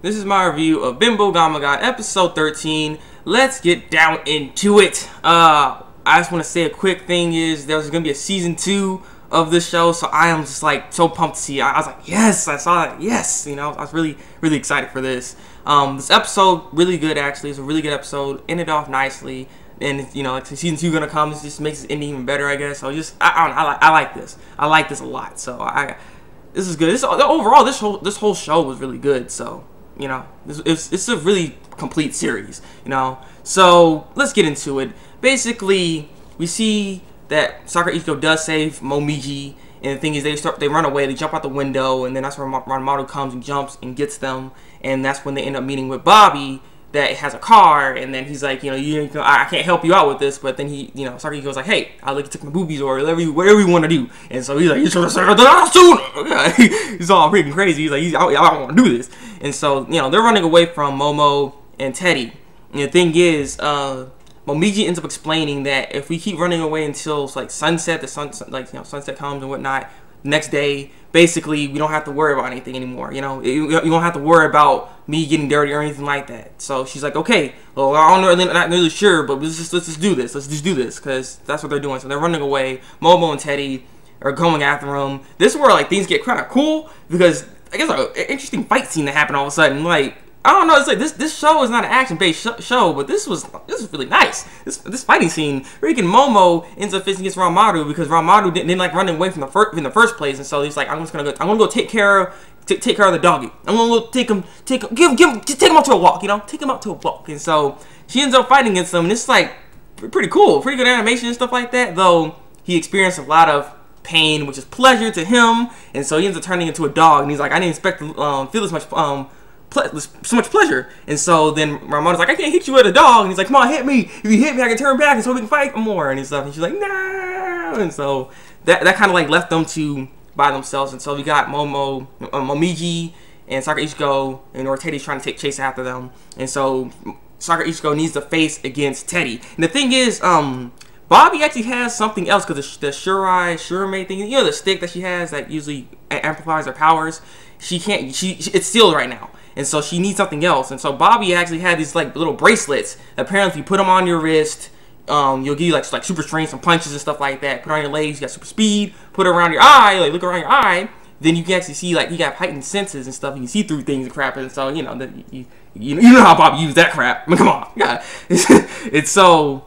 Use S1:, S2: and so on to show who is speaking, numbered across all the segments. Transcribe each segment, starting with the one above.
S1: This is my review of Binbougami episode 13. Let's get down into it. I just want to say a quick thing is there's going to be a season 2 of this show, so I am just like so pumped to see it. I was like, yes, I saw it, yes. You know, I was really excited for this. This episode, really good actually. It's a really good episode. Ended off nicely. And you know, like season 2 gonna come, it just makes it ending even better, I guess. So just I like this. I like this a lot. So this is good. Overall, this whole show was really good. So you know, it's a really complete series. You know, so let's get into it. Basically, we see that Sakura Ichigo does save Momiji, and the thing is, they run away. They jump out the window, and then that's where Ranmaru comes and jumps and gets them, and that's when they end up meeting with Bobby. That has a car, and then he's like, you know, I can't help you out with this, but then he, you know, Sakura goes like, hey, I'll let you take my boobies or whatever you want to do, and so he's like, you should have said that sooner. He's all freaking crazy. He's like, I don't want to do this, and so you know they're running away from Momo and Teddy. And the thing is, Momiji ends up explaining that if we keep running away until like sunset, sunset comes and whatnot. Next day, basically, we don't have to worry about anything anymore. You know, you don't have to worry about me getting dirty or anything like that. So she's like, okay, well, I'm not really sure, but let's just do this. Let's just do this, because that's what they're doing. So they're running away. Momo and Teddy are going after them. This is where like things get kind of cool, because I guess an interesting fight scene that happened all of a sudden. Like, I don't know, it's like this show is not an action-based show, but this was really nice. This fighting scene, freaking Momo ends up facing against Ranmaru because Ranmaru didn't like running away from the first place, and so he's like, I'm gonna go take care of the doggy. I'm gonna go take him out to a walk, you know, take him out to a walk. And so she ends up fighting against him, and it's like pretty cool, pretty good animation and stuff like that. Though he experienced a lot of pain, which is pleasure to him, and so he ends up turning into a dog, and he's like, I didn't expect to feel this much so much pleasure. And so then Ranmaru's like, I can't hit you with a dog, and he's like, come on, hit me. If you hit me, I can turn back, and so we can fight more and stuff. And she's like, no. And so that kind of like left them two by themselves. And so we got Momiji and Sakura Ichigo, and Teddy's trying to take chase after them. And so Sakura Ichigo needs to face against Teddy. And the thing is, Bobby actually has something else, because the Shurame thing, you know, the stick that she has that usually amplifies her powers, it's sealed right now. And so she needs something else. And so Bobby actually had these like little bracelets. Apparently, if you put them on your wrist, you'll give you like super strength, some punches and stuff like that. Put it on your legs, you got super speed. Put it around your eye, like look around your eye. Then you can actually see, like, you got heightened senses and stuff. You can see through things and crap. And so you know that you know how Bobby used that crap. I mean, come on, yeah. It's so.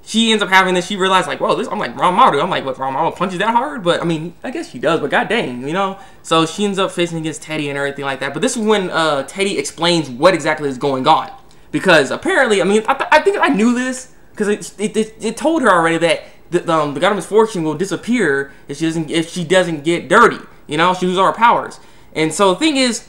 S1: She ends up having this. She realized, like, whoa, I'm like Ranmaru. I'm like, what, Ranmaru punches that hard? But I mean, I guess she does. But god dang, you know. So she ends up facing against Teddy and everything like that. But this is when Teddy explains what exactly is going on, because apparently, I mean, I think I knew this, because it told her already that the God of Misfortune will disappear if she doesn't get dirty. You know, she loses all her powers. And so the thing is,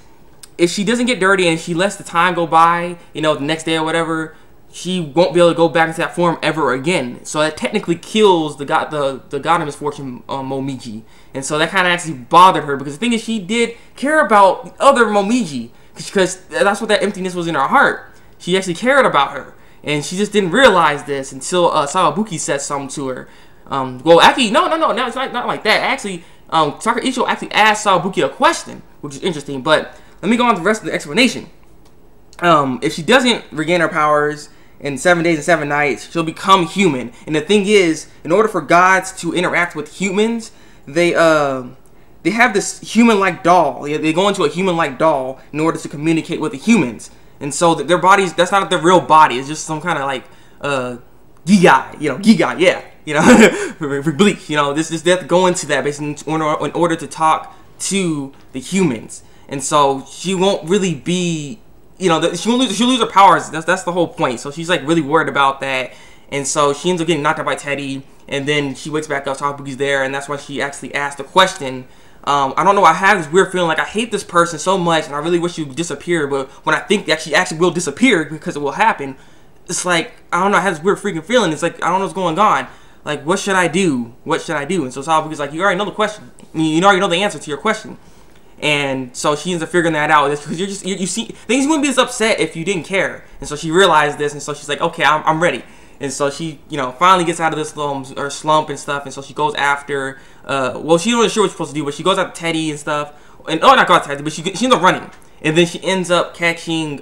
S1: if she doesn't get dirty and she lets the time go by, you know, the next day or whatever, she won't be able to go back into that form ever again. So that technically kills the God of Misfortune, Momiji. And so that kind of actually bothered her, because the thing is, she did care about other Momiji, because that's what that emptiness was in her heart. She actually cared about her, and she just didn't realize this until Sawabuki said something to her. Well, actually, no, it's not like that. Actually, Sakura Ichigo actually asked Sawabuki a question, which is interesting. But let me go on to the rest of the explanation. If she doesn't regain her powers in 7 days and 7 nights, she'll become human. And the thing is, in order for gods to interact with humans, they have this human-like doll. They go into a human-like doll in order to communicate with the humans. And so their bodies, that's not their real body. It's just some kind of like gigai, you know, gigai, yeah, you know, for bleach, you know. They have to go into that basically in order to talk to the humans. And so she won't really be, you know, she'll lose her powers. That's the whole point. So she's like really worried about that, and so she ends up getting knocked out by Teddy, and then she wakes back up. Sawabuki's there, and that's why she actually asked the question. I don't know. I have this weird feeling like I hate this person so much, and I really wish you would disappear. But when I think that she actually will disappear because it will happen, it's like, I don't know. I have this weird freaking feeling. It's like, I don't know what's going on. Like, what should I do? What should I do? And so Sawabuki's like, you already know the question. I mean, you already know the answer to your question. And so she ends up figuring that out, because you see, things wouldn't be this upset if you didn't care. And so she realized this, and so she's like, okay, I'm ready. And so she, you know, finally gets out of this slump and stuff. And so she goes after, well, she's not really sure what she's supposed to do, but she goes after Teddy and stuff. And not go after Teddy, but she ends up running. and then she ends up catching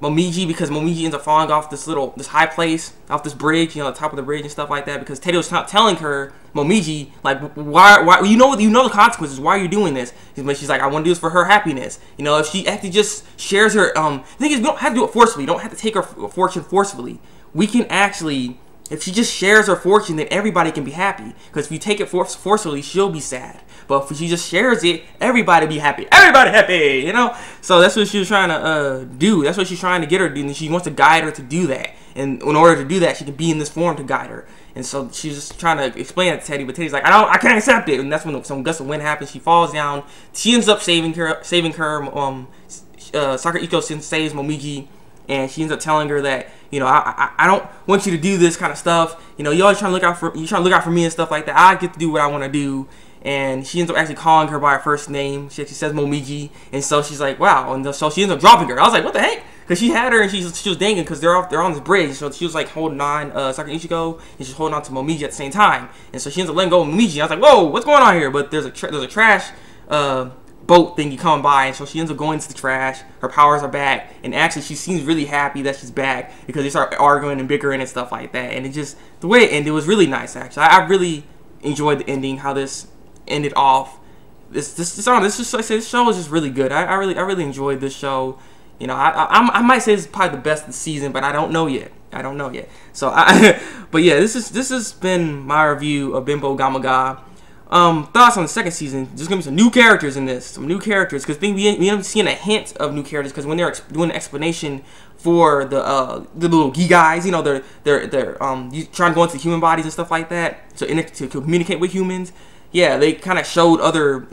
S1: Momiji, because Momiji ends up falling off this high place, off this bridge, you know, the top of the bridge and stuff like that, because Teddy was not telling her, Momiji, like, why you know the consequences, why are you doing this? But she's like, I want to do this for her happiness. You know, if she actually just shares her, the thing is, we don't have to do it forcefully. You don't have to take her fortune forcefully. We can actually, if she just shares her fortune, then everybody can be happy. Because if you take it forcefully, she'll be sad. But if she just shares it, everybody be happy. Everybody happy, you know? So that's what she was trying to do. That's what she's trying to get her to do. And she wants to guide her to do that. And in order to do that, she can be in this form to guide her. And so she's just trying to explain it to Teddy. But Teddy's like, I can't accept it. And that's when some gust of wind happens. She falls down. She ends up saving her. Sakura Ichiko saves Momiji. And she ends up telling her that, you know, I don't want you to do this kind of stuff. You know, you're always trying to look out for me and stuff like that. I get to do what I want to do. And she ends up actually calling her by her first name. She actually says Momiji. And so she's like, wow. And so she ends up dropping her. I was like, what the heck? Because she had her and she was dangling because they're on this bridge. So she was like holding on Sakura Ichiko, and she's holding on to Momiji at the same time. And so she ends up letting go of Momiji. I was like, whoa, what's going on here? But there's a trash boat thingy coming by, and so she ends up going to the trash. Her powers are back, and actually she seems really happy that she's back, because they start arguing and bickering and stuff like that. And it just, the way it ended was really nice, actually. I really enjoyed the ending, how this ended off. This show is just really good. I really enjoyed this show. You know, I might say it's probably the best of the season, but I don't know yet. So but yeah, this has been my review of Binbougami. Thoughts on the second season? There's gonna be some new characters in this, because we end up seeing a hint of new characters, because when they're doing an explanation for the little Gi guys, you know, they're trying to go into human bodies and stuff like that, to communicate with humans. Yeah, they kind of showed other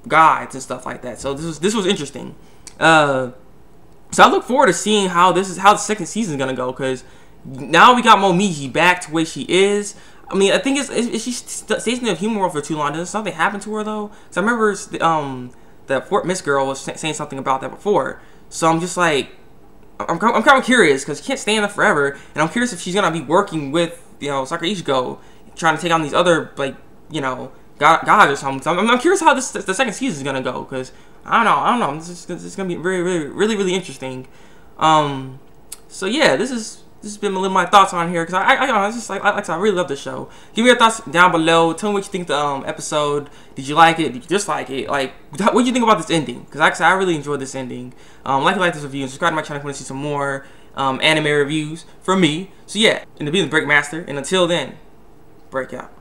S1: guides and stuff like that. So this was interesting. So I look forward to seeing how the second season is gonna go, because now we got Momiji back to where she is. I mean, I think if she stays in the human world for too long, does something happen to her though? Because I remember that Fort Miss girl was saying something about that before. So I'm just like, I'm kind of curious, because she can't stay in there forever, and I'm curious if she's gonna be working with, you know, Sakura Ichiko, trying to take on these other, like, you know, gods or something. So I'm curious how the second season is gonna go, because I don't know. It's gonna be really interesting. So yeah, this has been my thoughts on here, because I really love this show. Give me your thoughts down below. Tell me what you think of the episode. Did you like it? Did you dislike it? Like, what do you think about this ending? Because like I said, I really enjoyed this ending. Like this review, and subscribe to my channel if you want to see some more anime reviews from me. So yeah, and to be the Thabreakmaster, and until then, break out.